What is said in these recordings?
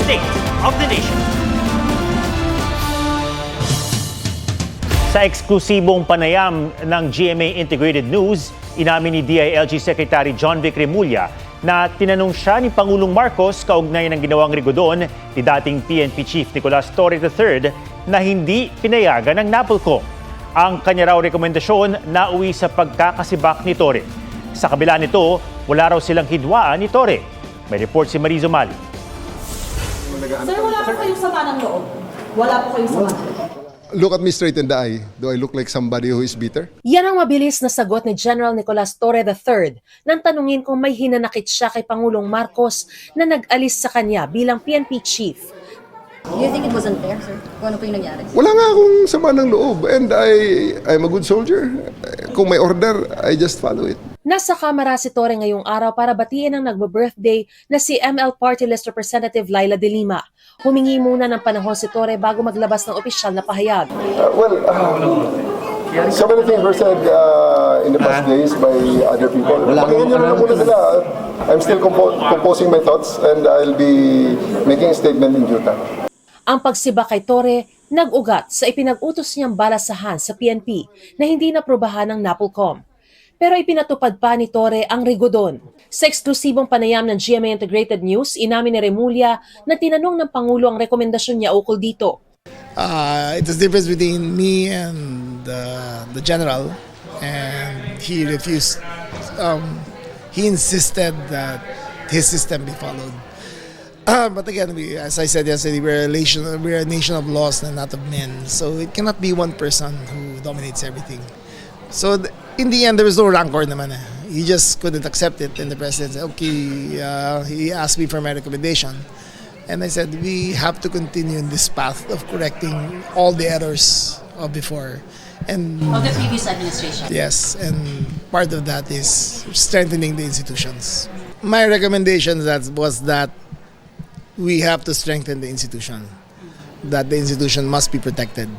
State of the Nation. Sa eksklusibong panayam ng GMA Integrated News, inamin ni DILG Secretary John Vic Remulla na tinanong siya ni Pangulong Marcos kaugnay ng ginawang rigodon ni dating PNP Chief Nicolas Torre III na hindi pinayagan ng NAPOLCOM. Ang kanya raw rekomendasyon na uwi sa pagkakasibak ni Torre. Sa kabila nito, wala raw silang hidwaan ni Torre. May report si Marizo Mali. Sir, wala po kayong sama ng loob? Wala po kayong sama ng loob? Look at me straight in the eye. Do I look like somebody who is bitter? Yan ang mabilis na sagot ni General Nicolas Torre III nang tanungin kung may hinanakit siya kay Pangulong Marcos na nag-alis sa kanya bilang PNP chief. Do you think it was unfair, sir? Kung ano po yung nangyari? Wala nga akong sama ng loob. And I'm a good soldier. Kung may order, I just follow it. Nasa kamera si Torre ngayong araw para batiin ang nagbe-birthday na si ML Party List Representative Laila De Lima. Humingi muna ng panahon si Torre bago maglabas ng opisyal na pahayag. So many things were said in the past days by other people. Pakinggan nyo na muna sila. I'm still composing my thoughts and I'll be making a statement in due time. Ang pagsiba kay Torre nag-ugat sa ipinag-utos niyang balasahan sa PNP na hindi naprubahan ng NAPOLCOM. Pero ipinatupad pa ni Torre ang rigodon. Sa eksklusibong panayam ng GMA Integrated News, inamin ni Remulla na tinanong ng Pangulo ang rekomendasyon niya ukol dito. It's a difference between me and the general, and he refused. He insisted that his system be followed. But again, as I said yesterday, we're a nation of laws and not of men. So it cannot be one person who dominates everything. So in the end, there was no rancor naman. He just couldn't accept it, and the president said, okay, he asked me for my recommendation. And I said, we have to continue in this path of correcting all the errors of before. And Of the previous administration? yes, and part of that is strengthening the institutions. My recommendation was that we have to strengthen the institution, that the institution must be protected,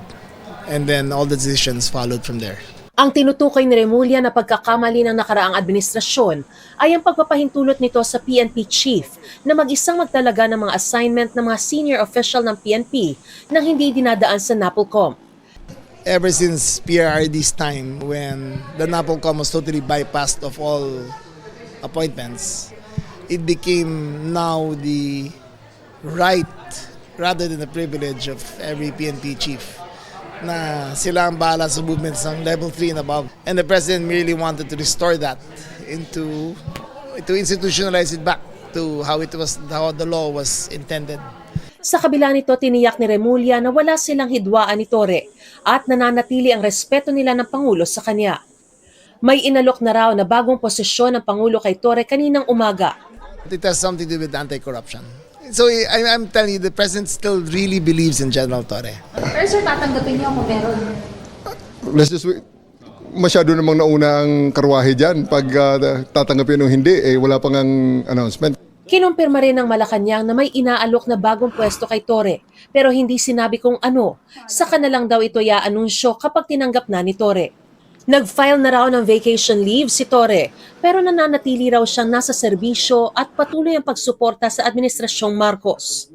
and then all the decisions followed from there. Ang tinutukoy ni Remulla na pagkakamali ng nakaraang administrasyon ay ang pagpapahintulot nito sa PNP chief na mag-isang magtalaga ng mga assignment ng mga senior official ng PNP nang hindi dinadaan sa NAPOLCOM. Ever since PRRD's time, when the NAPOLCOM was totally bypassed of all appointments, it became now the right rather than the privilege of every PNP chief na sila ang bahala sa movements ng level 3 and above. And the president really wanted to restore that to institutionalize it back to how the law was intended. Sa kabila nito, tiniyak ni Remulla na wala silang hidwaan ni Torre at nananatili ang respeto nila ng Pangulo sa kanya. May inalok na raw na bagong posisyon ng Pangulo kay Torre kaninang umaga. It has something to do with anti-corruption. So I'm telling you, the president still really believes in General Torre. Pero sir, tatanggapin niyo kung meron? Let's just wait. Masyado namang nauna ang karwahe dyan. Pag tatanggapin o hindi, wala pang ang announcement. Kinumpirma rin ng Malacanang na may inaalok na bagong pwesto kay Torre pero hindi sinabi kung ano. Saka na lang daw ito i-anunsyo kapag tinanggap na ni Torre. Nag-file na raw ng vacation leave si Torre pero nananatili raw siyang nasa serbisyo at patuloy ang pagsuporta sa Administrasyong Marcos.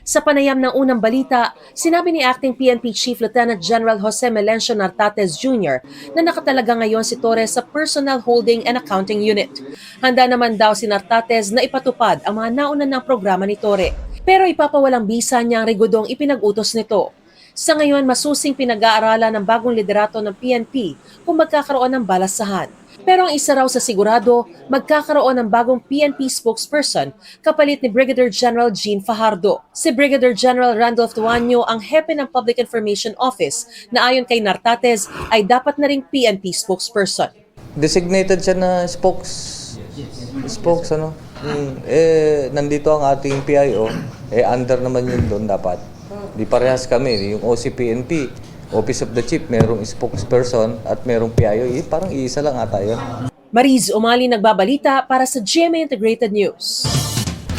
Sa panayam ng unang balita, sinabi ni Acting PNP Chief Lieutenant General Jose Melencio Nartates Jr. na nakatalaga ngayon si Torre sa Personal Holding and Accounting Unit. Handa naman daw si Nartates na ipatupad ang mga nauna ng programa ni Torre. Pero ipapawalang bisa niya ang rigodong ipinag-utos nito. Sa ngayon, masusing pinag-aaralan ng bagong liderato ng PNP kung magkakaroon ng balasahan. Pero ang isa raw sa sigurado, magkakaroon ng bagong PNP spokesperson kapalit ni Brigadier General Jean Fajardo. Si Brigadier General Randolph Tuanyo ang hepe ng Public Information Office na ayon kay Nartates ay dapat na ring PNP spokesperson. Designated siya na spokes ano. Nandito ang ating PIO, under naman yun doon dapat. Di parehas kami, yung OCPNP, Office of the Chief, merong spokesperson at merong PIO, parang iisa lang ata yun. Mariz Umali nagbabalita para sa GMA Integrated News.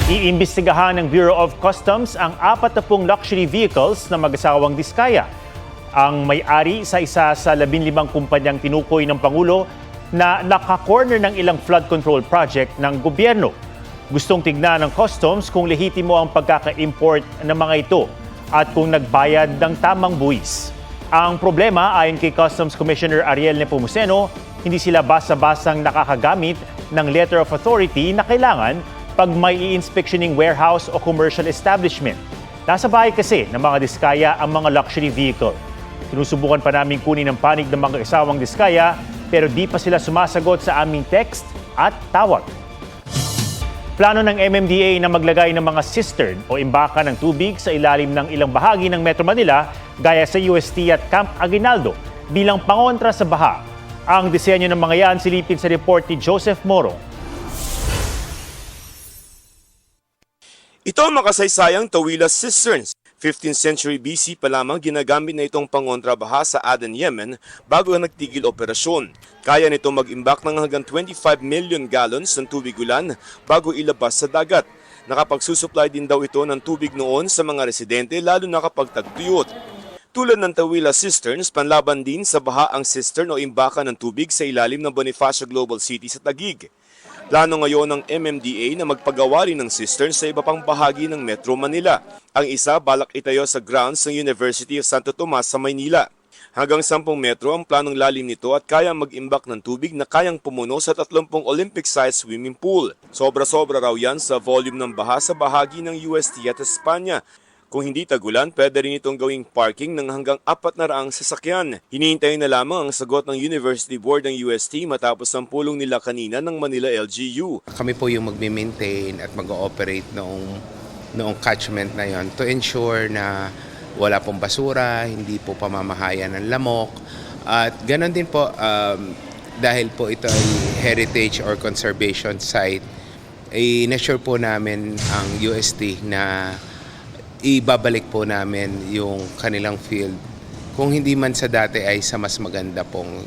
Iimbestigahan ng Bureau of Customs ang 40 luxury vehicles na mag-asawang Diskaya. Ang may-ari sa isa sa 15 kumpanyang tinukoy ng Pangulo na naka-corner ng ilang flood control project ng gobyerno. Gustong tignan ng customs kung lehitimo ang pagkaka-import ng mga ito at kung nagbayad ng tamang buwis. Ang problema, ayon kay Customs Commissioner Ariel Nepomuceno, hindi sila basta-bastang nakakagamit ng letter of authority na kailangan pag may i-inspectioning warehouse o commercial establishment. Nasa bahay kasi ng mga diskaya ang mga luxury vehicle. Sinusubukan pa namin kunin ang panig ng mga isawang diskaya pero di pa sila sumasagot sa aming text at tawag. Plano ng MMDA na maglagay ng mga cistern o imbaka ng tubig sa ilalim ng ilang bahagi ng Metro Manila gaya sa UST at Camp Aguinaldo bilang pangontra sa baha. Ang disenyo ng mga yan silipin sa report ni Joseph Morong. Ito ang makasaysayang Tawila Cisterns. 15th century BC pa lamang ginagamit na itong pangontrabaha sa Aden, Yemen bago ang nagtigil operasyon. Kaya nito mag-imbak ng hanggang 25 million gallons ng tubig ulan bago ilabas sa dagat. Nakapagsusupply din daw ito ng tubig noon sa mga residente lalo na kapag tagtuyot. Tulad ng Tawila Cisterns, panlaban din sa baha ang cistern o imbaka ng tubig sa ilalim ng Bonifacio Global City sa Taguig. Plano ngayon ng MMDA na magpagawa rin ng cistern sa iba pang bahagi ng Metro Manila. Ang isa balak itayo sa grounds ng University of Santo Tomas sa Maynila. Hanggang 10 metro ang planong lalim nito at kayang mag-imbak ng tubig na kayang pumuno sa 30 Olympic-sized swimming pool. Sobra-sobra raw yan sa volume ng baha sa bahagi ng UST at Espanya. Kung hindi tagulan, pwede rin itong gawing parking ng hanggang 400 sasakyan. Hinihintay na lamang ang sagot ng University Board ng UST matapos ang pulong nila kanina ng Manila LGU. Kami po yung magme-maintain at mag-ooperate noong catchment na yon to ensure na wala pong basura, hindi po pamamahayan ng lamok. At ganoon din po, dahil po ito ay heritage or conservation site, i-assure po namin ang UST na ibabalik po namin yung kanilang field. Kung hindi man sa dati ay sa mas maganda pong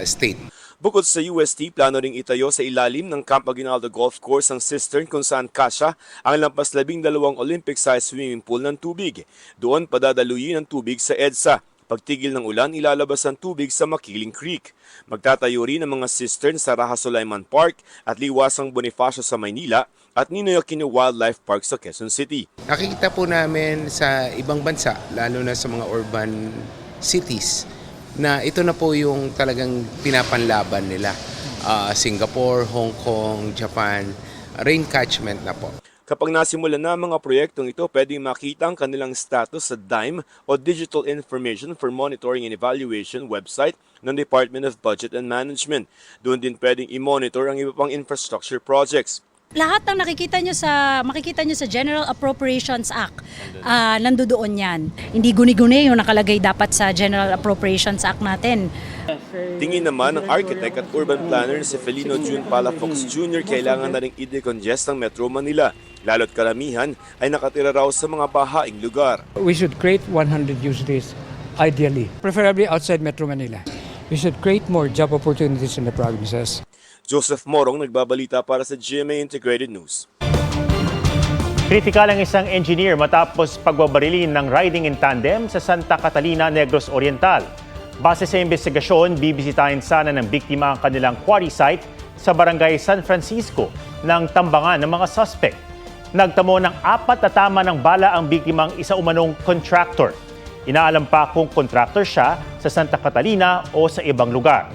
state. Bukod sa UST, plano ring itayo sa ilalim ng Camp Aguinaldo Golf Course ang cistern kung saan kasya ang lampas 12 Olympic-sized swimming pool ng tubig. Doon padadaluyin ang tubig sa EDSA. Pagtigil ng ulan, ilalabas ang tubig sa Makiling Creek. Magtatayo rin ang mga cistern sa Raha Sulaiman Park at Liwasang Bonifacio sa Maynila at Ninoy Aquino Wildlife Park sa Quezon City. Nakikita po namin sa ibang bansa, lalo na sa mga urban cities, na ito na po yung talagang pinapanlaban nila. Singapore, Hong Kong, Japan, rain catchment na po. Kapag nasimulan na ang mga proyektong ito, pwedeng makita ang kanilang status sa DIME o Digital Information for Monitoring and Evaluation website ng Department of Budget and Management. Doon din pwedeng i-monitor ang iba pang infrastructure projects. Lahat ng makikita nyo sa General Appropriations Act, nandoon yan. Hindi guni-guni yung nakalagay dapat sa General Appropriations Act natin. Tingin naman ng architect at urban planner si Felino June Palafox Jr. kailangan na rin i-decongest ang Metro Manila. Lalo't karamihan ay nakatira raw sa mga bahaing lugar. We should create 100 use days, ideally, preferably outside Metro Manila. We should create more job opportunities in the provinces. Joseph Morong, nagbabalita para sa GMA Integrated News. Kritikal ang isang engineer matapos pagbabarilin ng riding in tandem sa Santa Catalina, Negros Oriental. Base sa investigasyon, bibisitahin sana ng biktima ang kanilang quarry site sa barangay San Francisco ng tambangan ng mga suspect. Nagtamo ng 4 na tama ng bala ang biktimang isa umanong contractor. Inaalam pa kung contractor siya sa Santa Catalina o sa ibang lugar.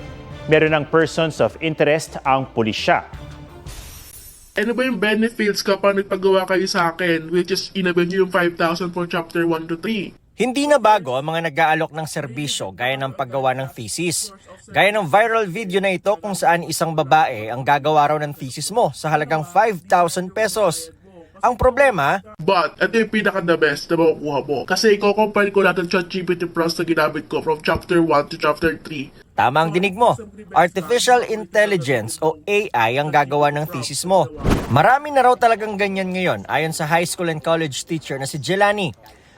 Meron ng persons of interest ang pulisya. Ano ba yung benefits kapag nagpagawa kayo sa akin, which is inabot nyo yung 5,000 for chapter 1 to 3? Hindi na bago ang mga nag-aalok ng serbisyo gaya ng paggawa ng thesis. Gaya ng viral video na ito kung saan isang babae ang gagawa raw ng thesis mo sa halagang 5,000 pesos. Ang problema, But, ito yung pinaka-the best na makukuha mo. Kasi i-compare ko natin ChatGPT Plus na ginamit ko from chapter 1 to chapter 3. tama ang dinig mo, Artificial Intelligence o AI ang gagawa ng thesis mo. Marami na raw talagang ganyan ngayon ayon sa high school and college teacher na si Jelani.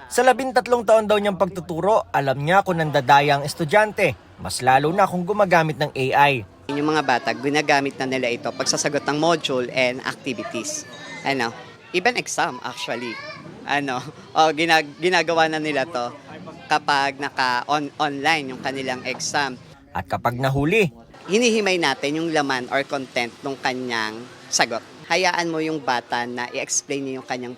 Sa 13 taon daw niyang pagtuturo, alam niya kung nandadaya ang estudyante, mas lalo na kung gumagamit ng AI. Yung mga bata, ginagamit na nila ito pagsasagot ng module and activities. Even exam actually. Ginagawa na nila to kapag online yung kanilang exam. At kapag nahuli, Hinihimay natin yung laman or content ng kanyang sagot. Hayaan mo yung bata na i-explain niya yung kanyang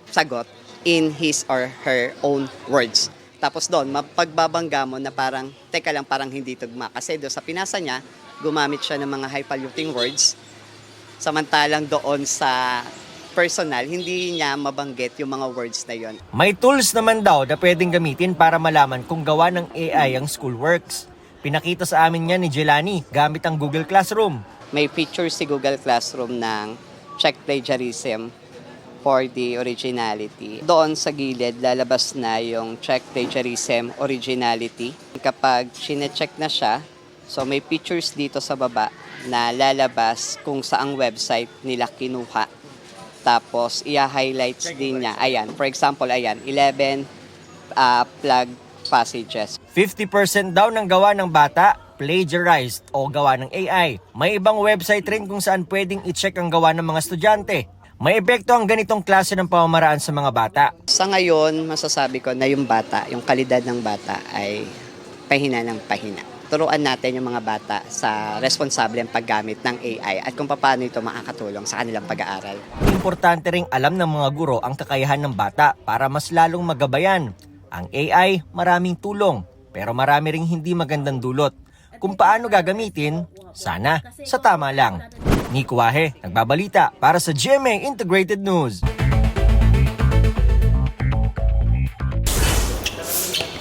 sagot in his or her own words. Tapos doon, mapagbabangga mo na parang, teka lang, parang hindi tugma. Kasi doon sa pinasa niya, gumamit siya ng mga highfalutin words. Samantalang doon sa personal, hindi niya mabanggit yung mga words na yon. may tools naman daw na pwedeng gamitin para malaman kung gawa ng AI ang schoolworks. Pinakita sa amin yan ni Jelani gamit ang Google Classroom. May feature si Google Classroom ng check plagiarism for the originality. Doon sa gilid, lalabas na yung check plagiarism originality. Kapag sinecheck na siya, so may pictures dito sa baba na lalabas kung saang website nila kinuha. Tapos, i-highlights din niya. Ayan, for example, ayan, 11 plug passages. 50% daw ng gawa ng bata, plagiarized o gawa ng AI. May ibang website rin kung saan pwedeng i-check ang gawa ng mga estudyante. May epekto ang ganitong klase ng pamamaraan sa mga bata. Sa ngayon, masasabi ko na yung bata, yung kalidad ng bata ay pahina ng pahina. Turuan natin yung mga bata sa responsable ang paggamit ng AI at kung paano ito makakatulong sa kanilang pag-aaral. Importante ring alam ng mga guro ang kakayahan ng bata para mas lalong magabayan. Ang AI, maraming tulong, pero marami ring hindi magandang dulot. Kung paano gagamitin, sana sa tama lang. Nico Wahe, nagbabalita para sa GMA Integrated News.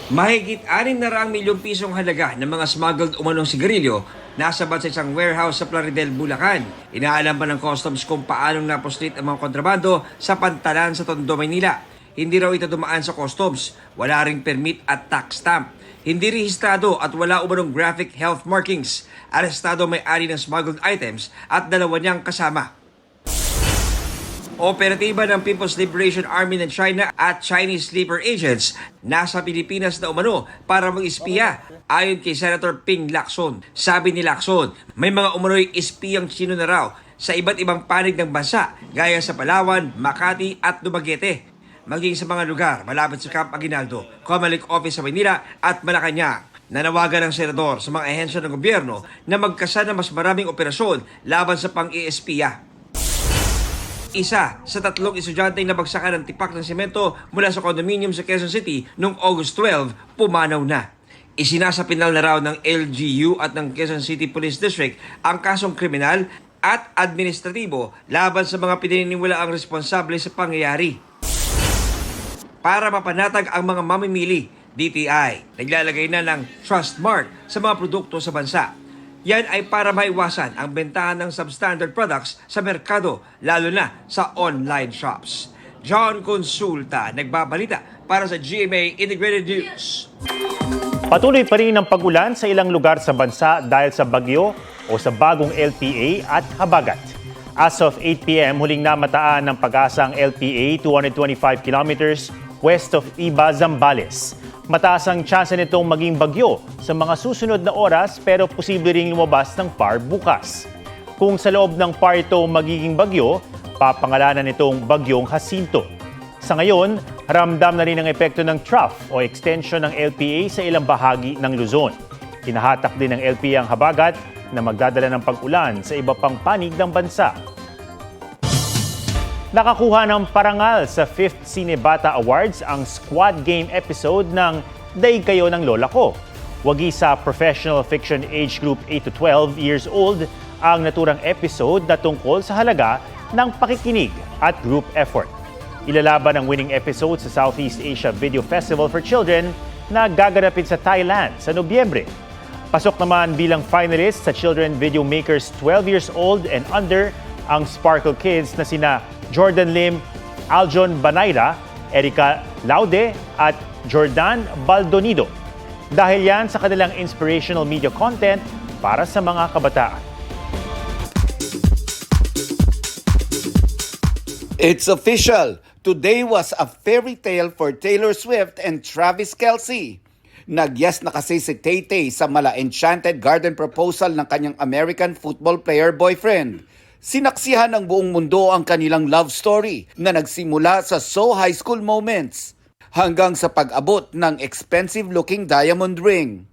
Mahigit 600 milyong pisong halaga ng mga smuggled umanong sigarilyo nasabat sa isang warehouse sa Plaridel, Bulacan. Inaalam pa ng customs kung paanong napuslit ang mga kontrabando sa pantalan sa Tondo, Maynila. Hindi raw ito dumaan sa customs, wala ring permit at tax stamp. Hindi rehistrado at wala umanong graphic health markings. Arestado may-ari ng smuggled items at dalawa niyang kasama. Operatiba ng People's Liberation Army ng China at Chinese sleeper agents nasa Pilipinas na umano para mag-espiya. Ayon kay Senator Ping Lacson, sabi ni Lacson, may mga umano'y espiyang Chino na raw sa iba't ibang panig ng bansa gaya sa Palawan, Makati at Dumaguete. Maging sa mga lugar malapit sa Camp Aguinaldo, Comelec Office sa Maynila at Malacanang. Nanawagan ng senador sa mga ahensya ng gobyerno na magkasa ng mas maraming operasyon laban sa pang-ESPya. Isa sa 3 estudyante na nabagsakan ng tipak ng semento mula sa condominium sa Quezon City noong August 12, pumanaw na. Isinasapinal na raw ng LGU at ng Quezon City Police District ang kasong kriminal at administratibo laban sa mga pinaniniwalaang responsable sa pangyayari. Para mapanatag ang mga mamimili, DTI naglalagay na ng trust mark sa mga produkto sa bansa. Yan ay para maiwasan ang bentahan ng substandard products sa merkado, lalo na sa online shops. John Consulta, nagbabalita para sa GMA Integrated News. Patuloy pa rin ang pag-ulan sa ilang lugar sa bansa dahil sa bagyo o sa bagong LPA at habagat. As of 8 p.m., huling namataan ng pag-asa ang LPA 225 kilometers west of Iba, Zambales. Mataas ang tsansa nitong maging bagyo sa mga susunod na oras pero posible ring lumabas ng PAR bukas. Kung sa loob ng PAR ito magiging bagyo, papangalanan nitong bagyong Jacinto. Sa ngayon, ramdam na rin ang epekto ng trough o extension ng LPA sa ilang bahagi ng Luzon. Hinahatak din ng LPA ang habagat na magdadala ng pag-ulan sa iba pang panig ng bansa. Nakakuha ng parangal sa 5th Cinebata Awards ang Squad Game episode ng Day Kayo ng Lola Ko. Wagi sa professional fiction age group 8 to 12 years old ang naturang episode na tungkol sa halaga ng pakikinig at group effort. Ilalaban ang winning episode sa Southeast Asia Video Festival for Children na gaganapin sa Thailand sa Nobyembre. Pasok naman bilang finalist sa Children Video Makers 12 years old and under ang Sparkle Kids na sina Jordan Lim, Aljon Banayra, Erica Laude at Jordan Baldonido. Dahil yan sa kanilang inspirational media content para sa mga kabataan. It's official. Today was a fairy tale for Taylor Swift and Travis Kelce. Nag-yes na kasi si Tay-Tay sa mala-enchanted garden proposal ng kanyang American football player boyfriend. Sinaksihan ng buong mundo ang kanilang love story na nagsimula sa so high school moments hanggang sa pag-abot ng expensive-looking diamond ring.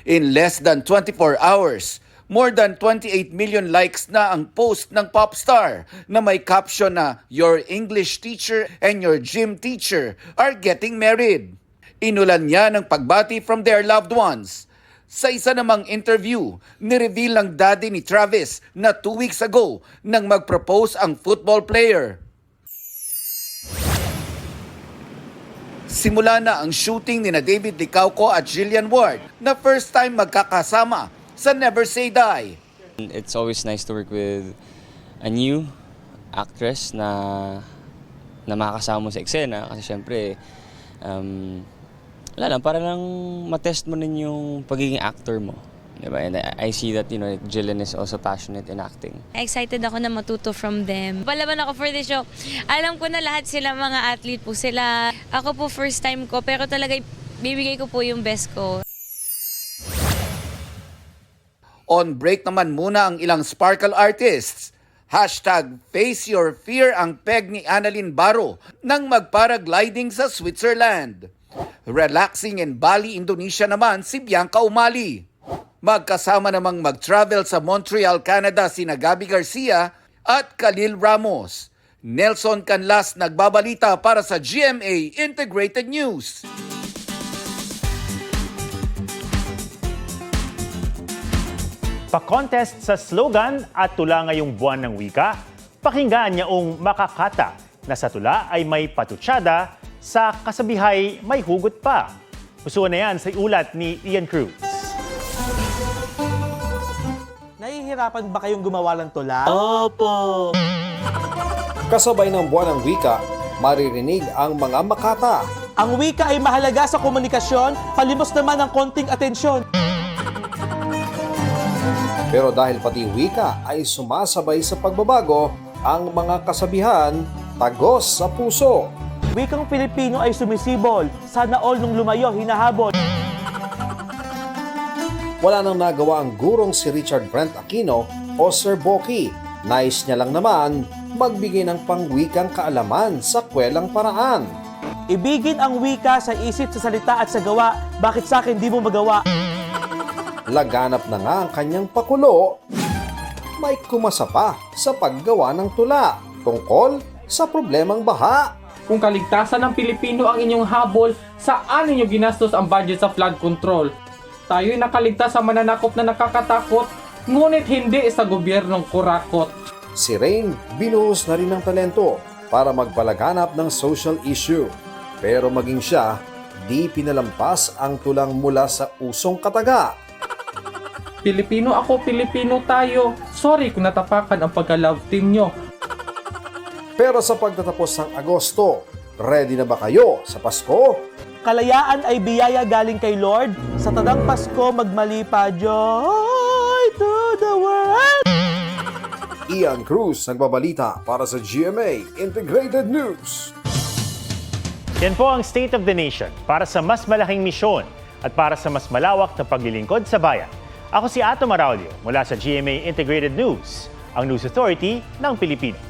In less than 24 hours, more than 28 million likes na ang post ng pop star na may caption na "Your English teacher and your gym teacher are getting married." Inulan niya ng pagbati from their loved ones. Sa isa namang interview, nireveal ng daddy ni Travis na 2 weeks ago nang mag-propose ang football player. Simula na ang shooting ni David Licauco at Jillian Ward na first time magkakasama sa Never Say Die. It's always nice to work with a new actress na makakasama mo sa eksena kasi syempre wala lang, para lang matest mo rin yung pagiging actor mo. Diba? And I see that, Jillian is also passionate in acting. Excited ako na matuto from them. Palaban ako for the show. Alam ko na lahat sila mga athlete po sila. Ako po first time ko, pero talaga bibigay ko po yung best ko. On break naman muna ang ilang sparkle artists. #Face Your Fear ang peg ni Annalyn Baro nang magparagliding sa Switzerland. Relaxing in Bali, Indonesia naman si Bianca Umali. Magkasama namang mag-travel sa Montreal, Canada sina Gabby Garcia at Khalil Ramos. Nelson Canlas nagbabalita para sa GMA Integrated News. Pa-contest sa slogan at tula ngayong buwan ng wika, pakinggan niyaong makakata na sa tula ay may patutsada, sa kasabihay may hugot pa. Usuan na yan sa ulat ni Ian Cruz. Nahihirapan ba kayong gumawa ng tula? Opo! Kasabay ng buwan ng wika, maririnig ang mga makata. Ang wika ay mahalaga sa komunikasyon, palimos naman ng konting atensyon. Pero dahil pati wika ay sumasabay sa pagbabago, ang mga kasabihan tagos sa puso. Wikang Pilipino ay sumisibol, sana all nung lumayo hinahabol. Wala nang nagawa ang gurong si Richard Brent Aquino o Sir Boki. Nais niya lang naman magbigay ng pangwikang kaalaman sa kwelang paraan. Ibigin ang wika sa isip, sa salita at sa gawa. Bakit sa akin di mo magawa? Laganap na nga ang kanyang pakulo. May kumasa pa sa paggawa ng tula tungkol sa problemang baha. Kung kaligtasan ng Pilipino ang inyong habol, saan ninyo ginastos ang budget sa flood control? Tayo'y nakaligtas sa mananakop na nakakatakot, ngunit hindi sa gobyernong kurakot. Si Rain binuhos na rin ng talento para magpalaganap ng social issue. Pero maging siya, di pinalampas ang tulang mula sa usong kataga. Pilipino ako, Pilipino tayo. Sorry kung natapakan ang pagka-love team nyo. Pero sa pagtatapos ng Agosto, ready na ba kayo sa Pasko? Kalayaan ay biyaya galing kay Lord. Sa tadang Pasko, magmalipa, joy to the world! Ian Cruz nagbabalita para sa GMA Integrated News. Yan po ang State of the Nation para sa mas malaking misyon at para sa mas malawak na paglilingkod sa bayan. Ako si Ato Maraulio mula sa GMA Integrated News, ang News Authority ng Pilipinas.